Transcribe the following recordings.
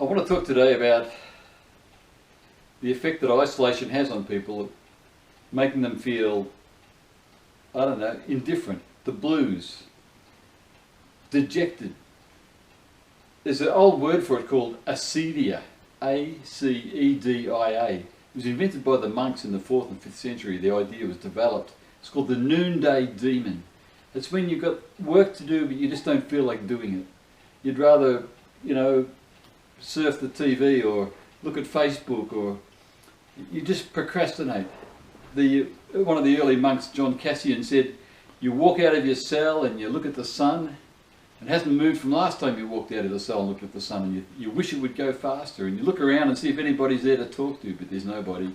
I want to talk today about the effect that isolation has on people, making them feel, I don't know, indifferent, the blues, dejected. There's an old word for it called acedia, Acedia. It was invented by the monks in the 4th and 5th century. The idea was developed. It's called the noonday demon. It's when you've got work to do but you just don't feel like doing it. You'd rather, surf the TV or look at Facebook, or you just procrastinate. One of the early monks, John Cassian, said, you walk out of your cell and you look at the sun. It hasn't moved from last time you walked out of the cell and looked at the sun, and you wish it would go faster, and you look around and see if anybody's there to talk to, but there's nobody.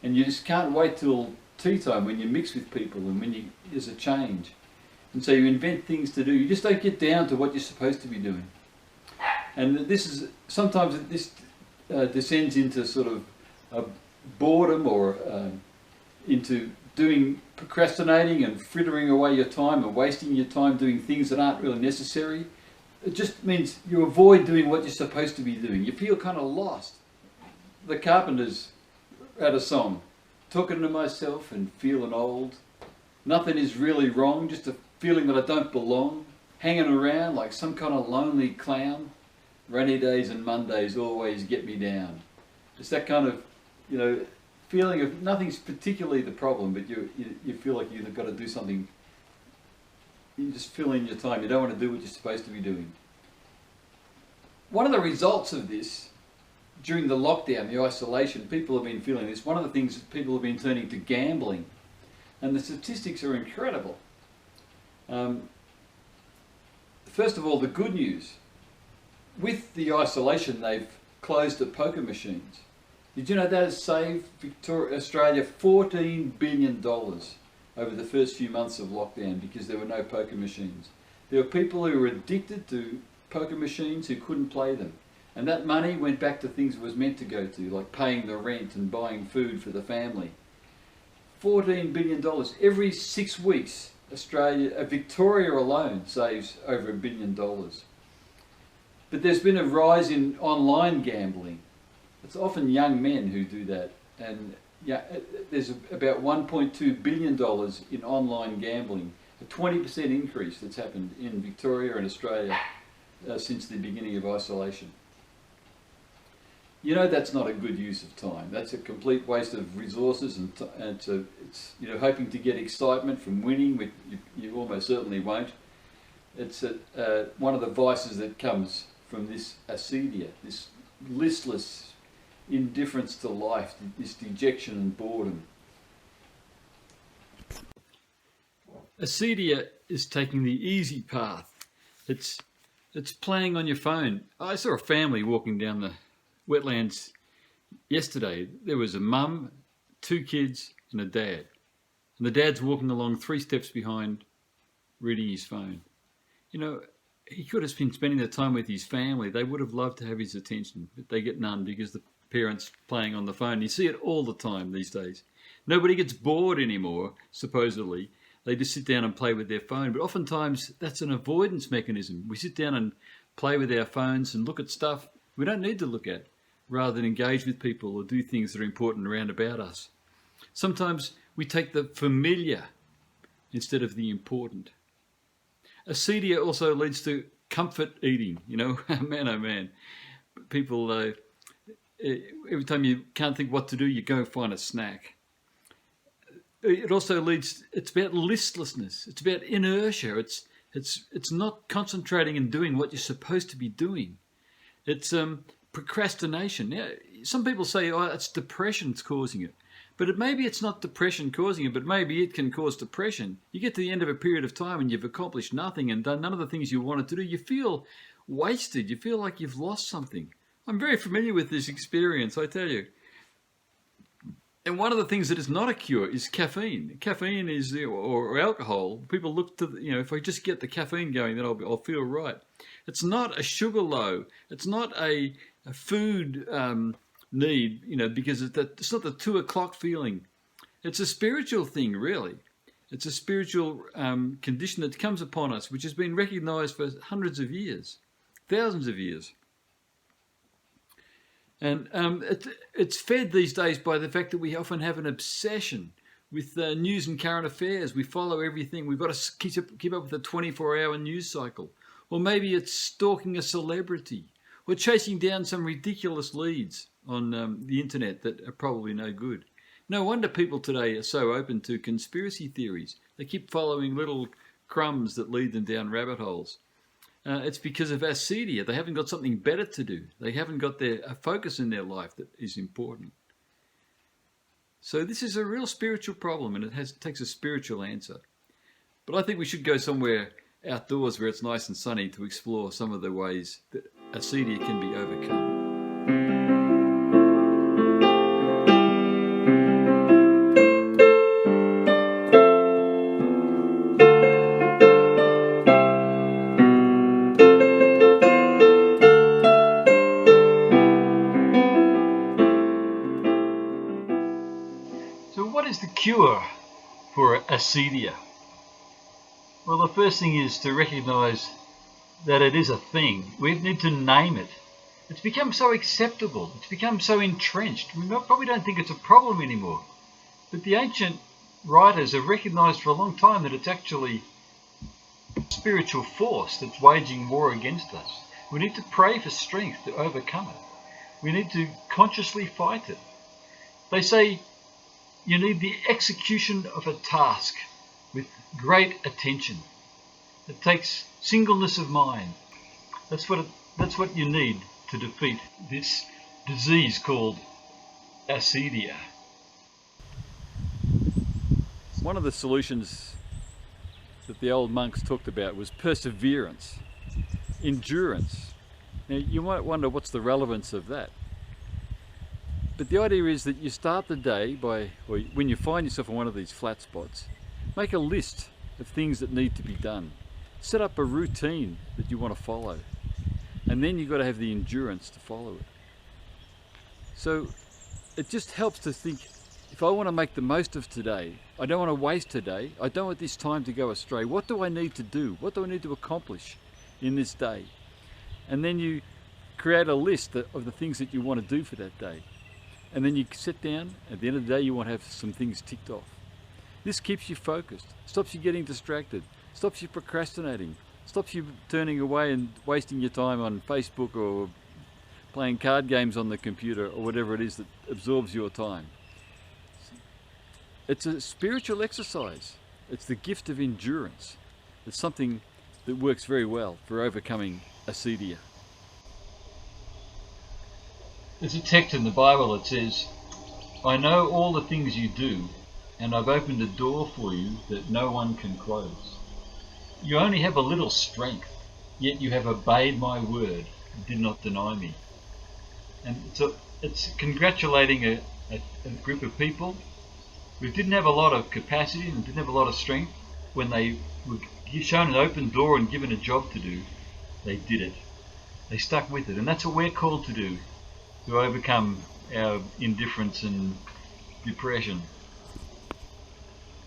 And you just can't wait till tea time when you mix with people and when there's a change. And so you invent things to do. You just don't get down to what you're supposed to be doing. And sometimes this descends into sort of boredom, or into procrastinating and frittering away your time and wasting your time doing things that aren't really necessary. It just means you avoid doing what you're supposed to be doing. You feel kind of lost. The Carpenters had a song, talking to myself and feeling old. Nothing is really wrong, just a feeling that I don't belong. Hanging around like some kind of lonely clown. Rainy days and Mondays always get me down. It's that kind of, feeling of nothing's particularly the problem, but you feel like you've got to do something. You just fill in your time. You don't want to do what you're supposed to be doing. One of the results of this, during the lockdown, the isolation, people have been feeling this. One of the things that people have been turning to gambling, and the statistics are incredible. First of all, the good news. With the isolation, they've closed the poker machines. Did you know that has saved Australia $14 billion over the first few months of lockdown because there were no poker machines? There were people who were addicted to poker machines who couldn't play them. And that money went back to things it was meant to go to, like paying the rent and buying food for the family. $14 billion. Every 6 weeks, Victoria alone saves over $1 billion. But there's been a rise in online gambling. It's often young men who do that, and there's about $1.2 billion in online gambling, a 20% increase that's happened in Victoria and Australia since the beginning of isolation. That's not a good use of time. That's a complete waste of resources, and it's hoping to get excitement from winning, which you almost certainly won't. It's one of the vices that comes from this acedia, this listless indifference to life, this dejection and boredom. Acedia is taking the easy path. It's playing on your phone. I saw a family walking down the wetlands yesterday. There was a mum, 2 kids and a dad. And the dad's walking along 3 steps behind, reading his phone. He could have been spending the time with his family. They would have loved to have his attention, but they get none because the parents playing on the phone. You see it all the time these days. Nobody gets bored anymore, supposedly. They just sit down and play with their phone. But oftentimes that's an avoidance mechanism. We sit down and play with our phones and look at stuff we don't need to look at, rather than engage with people or do things that are important around about us. Sometimes we take the familiar instead of the important. Acedia also leads to comfort eating. Man, oh man. People, every time you can't think what to do, you go find a snack. It also it's about listlessness. It's about inertia. It's not concentrating and doing what you're supposed to be doing. It's procrastination. Now, some people say, it's depression that's causing it. But maybe it's not depression causing it, but maybe it can cause depression. You get to the end of a period of time and you've accomplished nothing and done none of the things you wanted to do. You feel wasted. You feel like you've lost something. I'm very familiar with this experience, I tell you. And one of the things that is not a cure is caffeine. Caffeine is, or alcohol. People look to, if I just get the caffeine going, then I'll feel right. It's not a sugar low. It's not a food need, because it's not the 2 o'clock feeling. It's a spiritual thing, really. It's a spiritual condition that comes upon us, which has been recognized for hundreds of years, thousands of years. And it's fed these days by the fact that we often have an obsession with news and current affairs. We follow everything. We've got to keep up with the 24-hour news cycle. Or maybe it's stalking a celebrity or chasing down some ridiculous leads on the internet that are probably no good. No wonder people today are so open to conspiracy theories. They keep following little crumbs that lead them down rabbit holes. It's because of acedia. They haven't got something better to do. They haven't got a focus in their life that is important. So this is a real spiritual problem, and it takes a spiritual answer. But I think we should go somewhere outdoors where it's nice and sunny to explore some of the ways that acedia can be overcome. So what is the cure for acedia? Well, the first thing is to recognize that it is a thing. We need to name it. It's become so acceptable. It's become so entrenched. We probably don't think it's a problem anymore. But the ancient writers have recognized for a long time that it's actually a spiritual force that's waging war against us. We need to pray for strength to overcome it. We need to consciously fight it. They say you need the execution of a task with great attention. It takes singleness of mind. That's what you need to defeat this disease called acedia. One of the solutions that the old monks talked about was perseverance, endurance. Now you might wonder what's the relevance of that. But the idea is that you start the day by, or when you find yourself in one of these flat spots, make a list of things that need to be done. Set up a routine that you want to follow. And then you've got to have the endurance to follow it. So it just helps to think, if I want to make the most of today, I don't want to waste today, I don't want this time to go astray, what do I need to do? What do I need to accomplish in this day? And then you create a list of the things that you want to do for that day. And then you sit down, at the end of the day you want to have some things ticked off. This keeps you focused, stops you getting distracted, stops you procrastinating, stops you turning away and wasting your time on Facebook or playing card games on the computer or whatever it is that absorbs your time. It's a spiritual exercise. It's the gift of endurance. It's something that works very well for overcoming acedia. There's a text in the Bible that says, "I know all the things you do, and I've opened a door for you that no one can close. You only have a little strength, yet you have obeyed my word and did not deny me." And it's congratulating a group of people who didn't have a lot of capacity and didn't have a lot of strength. When they were shown an open door and given a job to do, they did it. They stuck with it. And that's what we're called to do, to overcome our indifference and depression.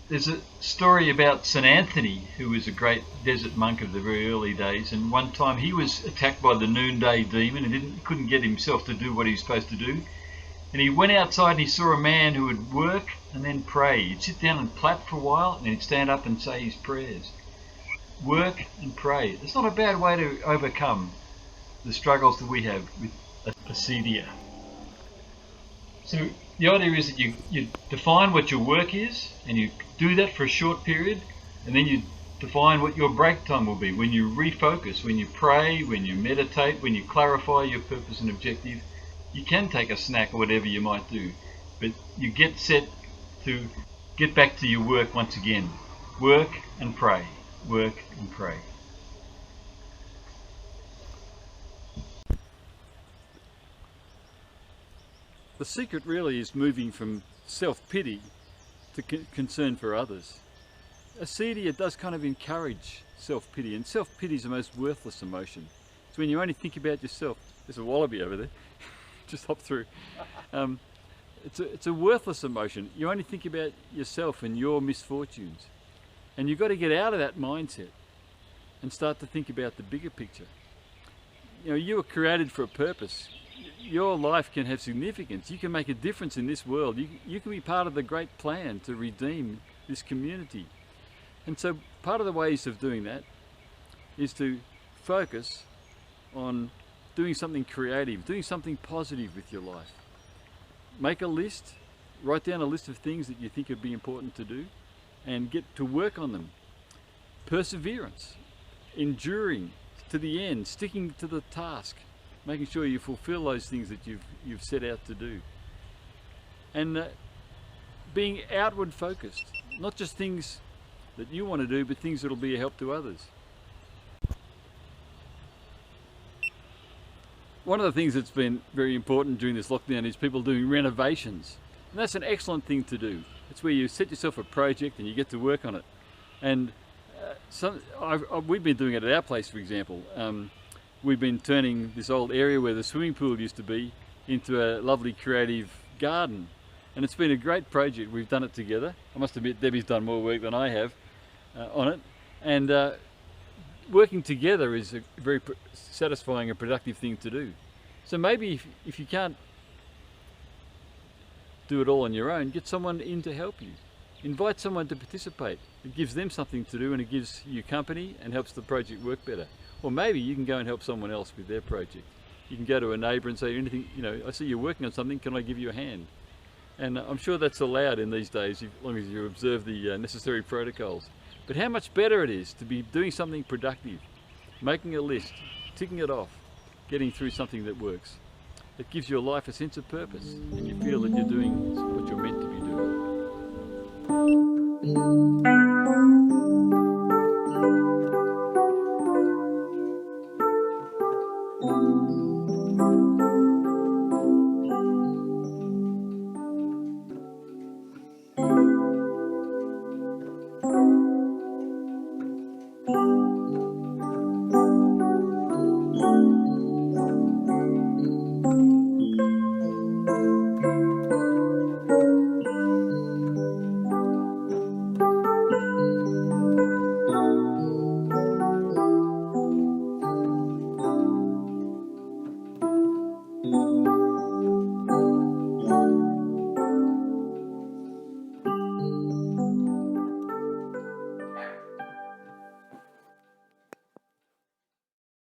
There's a story about St. Anthony, who was a great desert monk of the very early days, and one time he was attacked by the noonday demon and couldn't get himself to do what he was supposed to do. And he went outside and he saw a man who would work and then pray. He'd sit down and plait for a while and then he'd stand up and say his prayers. Work and pray. It's not a bad way to overcome the struggles that we have with acedia. So the idea is that you define what your work is, and you do that for a short period, and then you define what your break time will be, when you refocus, when you pray, when you meditate, when you clarify your purpose and objective. You can take a snack or whatever you might do, but you get set to get back to your work once again. Work and pray. Work and pray. The secret really is moving from self-pity to concern for others. Acedia does kind of encourage self-pity, and self-pity is the most worthless emotion. It's when you only think about yourself. There's a wallaby over there. Just hop through. It's a worthless emotion. You only think about yourself and your misfortunes. And you've got to get out of that mindset and start to think about the bigger picture. You know, you were created for a purpose. your life can have significance. You can make a difference in this world. You can be part of the great plan to redeem this community. And so part of the ways of doing that is to focus on doing something creative, doing something positive with your life. Make a list, write down a list of things that you think would be important to do, and get to work on them. Perseverance, enduring to the end, sticking to the task, making sure you fulfill those things that you've set out to do. And being outward focused, not just things that you want to do, but things that will be a help to others. One of the things that's been very important during this lockdown is people doing renovations. And that's an excellent thing to do. It's where you set yourself a project and you get to work on it. And we've been doing it at our place, for example. We've been turning this old area where the swimming pool used to be into a lovely creative garden. And it's been a great project. We've done it together. I must admit, Debbie's done more work than I have on it. And working together is a very satisfying and productive thing to do. So maybe if you can't do it all on your own, get someone in to help you. Invite someone to participate. It gives them something to do and it gives you company and helps the project work better. Or maybe you can go and help someone else with their project. You can go to a neighbour and say, anything, I see you're working on something, can I give you a hand? And I'm sure that's allowed in these days, as long as you observe the necessary protocols. But how much better it is to be doing something productive, making a list, ticking it off, getting through something that works. It gives your life a sense of purpose and you feel that you're doing what you're meant to be doing.